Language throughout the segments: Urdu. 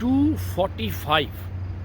245,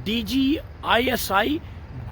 DGISI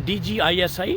DGISI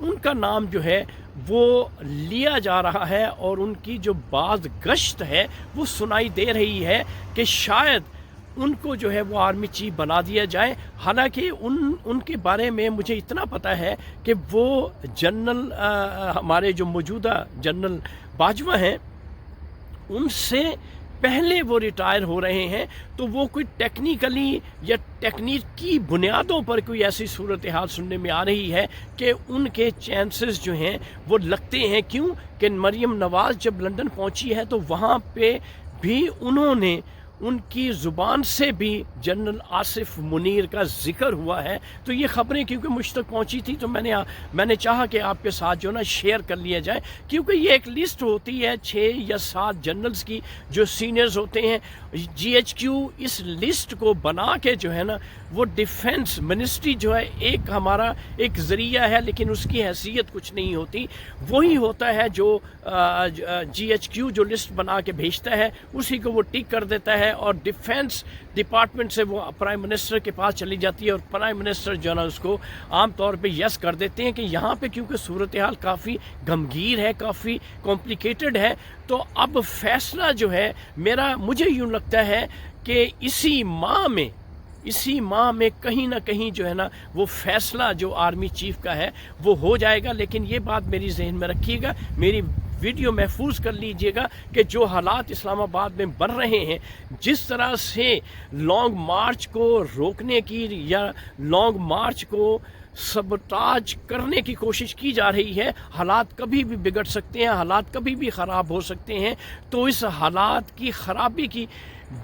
ان کا نام جو ہے وہ لیا جا رہا ہے، اور ان کی جو بعض گشت ہے وہ سنائی دے رہی ہے کہ شاید ان کو جو ہے وہ آرمی چیف بنا دیا جائے۔ حالانکہ ان کے بارے میں مجھے اتنا پتہ ہے کہ وہ جنرل ہمارے جو موجودہ جنرل باجوہ ہیں ان سے پہلے وہ ریٹائر ہو رہے ہیں، تو وہ کوئی ٹیکنیکلی یا ٹیکنیک کی بنیادوں پر کوئی ایسی صورتحال سننے میں آ رہی ہے کہ ان کے چانسز جو ہیں وہ لگتے ہیں۔ کیوں کہ مریم نواز جب لندن پہنچی ہے تو وہاں پہ بھی انہوں نے ان کی زبان سے بھی جنرل آصف منیر کا ذکر ہوا ہے۔ تو یہ خبریں کیونکہ مجھ تک پہنچی تھی تو میں نے چاہا کہ آپ کے ساتھ جو نا شیئر کر لیا جائے، کیونکہ یہ ایک لسٹ ہوتی ہے 6 یا 7 جنرلز کی جو سینئرز ہوتے ہیں۔ جی ایچ کیو اس لسٹ کو بنا کے جو ہے نا وہ ڈیفنس منسٹری جو ہے ایک ہمارا ایک ذریعہ ہے، لیکن اس کی حیثیت کچھ نہیں ہوتی۔ وہی ہوتا ہے جو جی ایچ کیو جو لسٹ بنا کے بھیجتا ہے اسی کو وہ ٹک کر دیتا ہے، اور ڈیفنس ڈپارٹمنٹ سے وہ پرائم منسٹر کے پاس چلی جاتی ہے، اور پرائم منسٹر جو ہے نا اس کو عام طور پہ یس کر دیتے ہیں کہ یہاں پہ کیونکہ صورتحال کافی گمگیر ہے، کافی کمپلیکیٹڈ ہے، تو اب فیصلہ جو ہے مجھے یوں لگتا ہے کہ اسی ماہ میں کہیں نہ کہیں جو ہے نا وہ فیصلہ جو آرمی چیف کا ہے وہ ہو جائے گا۔ لیکن یہ بات میری ذہن میں رکھیے گا، میری ویڈیو محفوظ کر لیجئے گا کہ جو حالات اسلام آباد میں بن رہے ہیں، جس طرح سے لانگ مارچ کو روکنے کی یا لانگ مارچ کو سبوٹاج کرنے کی کوشش کی جا رہی ہے، حالات کبھی بھی بگڑ سکتے ہیں، حالات کبھی بھی خراب ہو سکتے ہیں۔ تو اس حالات کی خرابی کی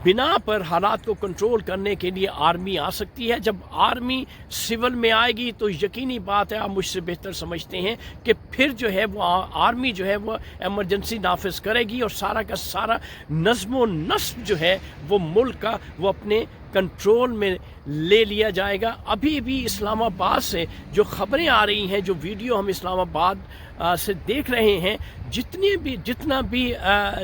بنا پر حالات کو کنٹرول کرنے کے لیے آرمی آ سکتی ہے۔ جب آرمی سول میں آئے گی تو یقینی بات ہے، آپ مجھ سے بہتر سمجھتے ہیں کہ پھر جو ہے وہ آرمی جو ہے وہ ایمرجنسی نافذ کرے گی، اور سارا کا سارا نظم و نسق جو ہے وہ ملک کا وہ اپنے کنٹرول میں لے لیا جائے گا۔ ابھی بھی اسلام آباد سے جو خبریں آ رہی ہیں، جو ویڈیو ہم اسلام آباد سے دیکھ رہے ہیں، جتنا بھی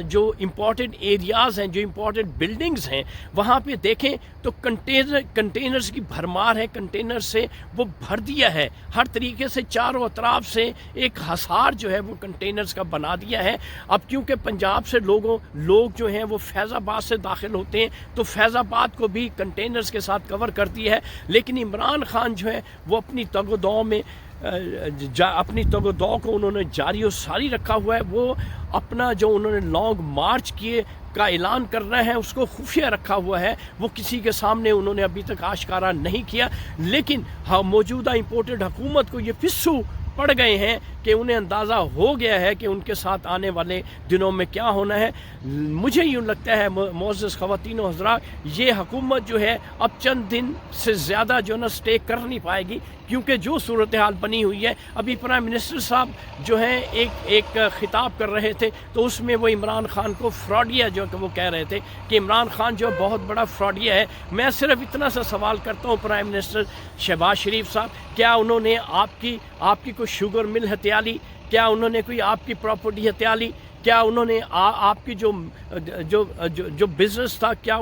جو امپورٹنٹ ایریاز ہیں، جو امپورٹنٹ بلڈنگز ہیں، وہاں پہ دیکھیں تو کنٹینرز کی بھرمار ہے، کنٹینر سے وہ بھر دیا ہے، ہر طریقے سے چاروں اطراف سے ایک حصار جو ہے وہ کنٹینرز کا بنا دیا ہے۔ اب کیونکہ پنجاب سے لوگ جو ہیں وہ فیض آباد سے داخل ہوتے ہیں، تو فیض آباد کو بھی کنٹینرز کے ساتھ کور کرتی ہے، لیکن عمران خان جو ہے وہ اپنی تگ و دو میں اپنی تگ و دو کو انہوں نے جاری و ساری رکھا ہوا ہے۔ وہ اپنا جو انہوں نے لانگ مارچ کیے کا اعلان کر رہے ہیں اس کو خفیہ رکھا ہوا ہے، وہ کسی کے سامنے انہوں نے ابھی تک آشکارا نہیں کیا، لیکن موجودہ امپورٹڈ حکومت کو یہ پسو پڑ گئے ہیں کہ انہیں اندازہ ہو گیا ہے کہ ان کے ساتھ آنے والے دنوں میں کیا ہونا ہے۔ مجھے یوں لگتا ہے معزز خواتین و حضرات، یہ حکومت جو ہے اب چند دن سے زیادہ جو نا سٹے کر نہیں پائے گی، کیونکہ جو صورتحال بنی ہوئی ہے۔ ابھی پرائم منسٹر صاحب جو ہیں ایک خطاب کر رہے تھے، تو اس میں وہ عمران خان کو فراڈیا جو کہ وہ کہہ رہے تھے کہ عمران خان جو بہت بڑا فراڈیا ہے۔ میں صرف اتنا سا سوال کرتا ہوں پرائم منسٹر شہباز شریف صاحب، کیا انہوں نے آپ کی کوئی شوگر مل ہتھیا لی؟ کیا انہوں نے کوئی آپ کی پراپرٹی ہتھیا لی؟ کیا انہوں نے آپ کی جو بزنس تھا کیا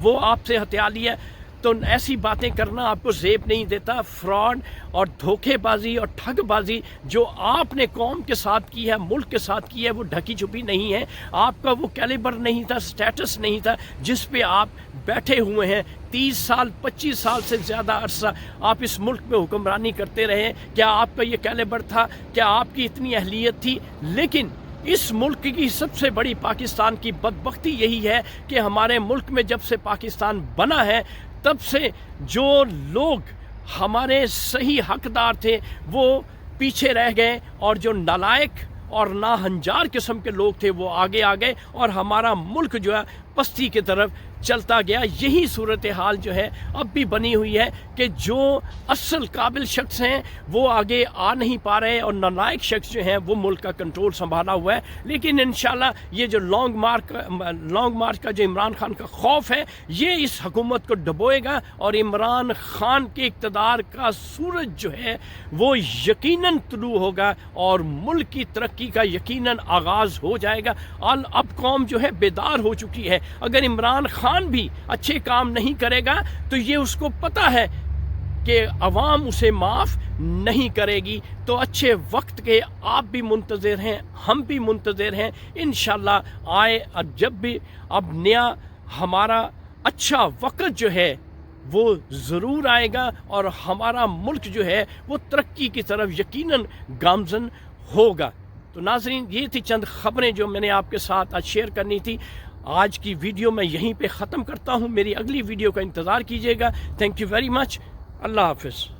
وہ آپ سے ہتھیا لیا؟ تو ایسی باتیں کرنا آپ کو زیب نہیں دیتا۔ فراڈ اور دھوکے بازی اور ٹھگ بازی جو آپ نے قوم کے ساتھ کی ہے، ملک کے ساتھ کی ہے، وہ ڈھکی چھپی نہیں ہے۔ آپ کا وہ کیلیبر نہیں تھا، سٹیٹس نہیں تھا جس پہ آپ بیٹھے ہوئے ہیں۔ 30 سال 25 سال سے زیادہ عرصہ آپ اس ملک میں حکمرانی کرتے رہے۔ کیا آپ کا یہ کیلیبر تھا؟ کیا آپ کی اتنی اہلیت تھی؟ لیکن اس ملک کی سب سے بڑی پاکستان کی بدبختی یہی ہے کہ ہمارے ملک میں جب سے پاکستان بنا ہے تب سے جو لوگ ہمارے صحیح حقدار تھے وہ پیچھے رہ گئے، اور جو نالائق اور ناہنجار قسم کے لوگ تھے وہ آگے آ گئے، اور ہمارا ملک جو ہے پستی کی طرف چلتا گیا۔ یہی صورتحال جو ہے اب بھی بنی ہوئی ہے کہ جو اصل قابل شخص ہیں وہ آگے آ نہیں پا رہے، اور نالائق شخص جو ہیں وہ ملک کا کنٹرول سنبھالا ہوا ہے۔ لیکن انشاءاللہ یہ جو لانگ مارچ کا جو عمران خان کا خوف ہے، یہ اس حکومت کو ڈبوئے گا، اور عمران خان کے اقتدار کا سورج جو ہے وہ یقیناً طلوع ہوگا، اور ملک کی ترقی کا یقیناً آغاز ہو جائے گا۔ اب قوم جو ہے بیدار ہو چکی ہے۔ اگر عمران خان بھی اچھے کام نہیں کرے گا تو یہ اس کو پتہ ہے کہ عوام اسے معاف نہیں کرے گی تو اچھے وقت کے آپ بھی منتظر ہیں، ہم بھی منتظر ہیں، انشاءاللہ آئے جب بھی اب نیا ہمارا اچھا وقت جو ہے وہ ضرور آئے گا اور ہمارا ملک جو ہے وہ ترقی کی طرف یقیناً گامزن ہوگا۔ تو ناظرین، یہ تھی چند خبریں جو میں نے آپ کے ساتھ آج شیئر کرنی تھی۔ آج کی ویڈیو میں یہیں پہ ختم کرتا ہوں، میری اگلی ویڈیو کا انتظار کیجیے گا۔ تھینک یو ویری مچ، اللہ حافظ۔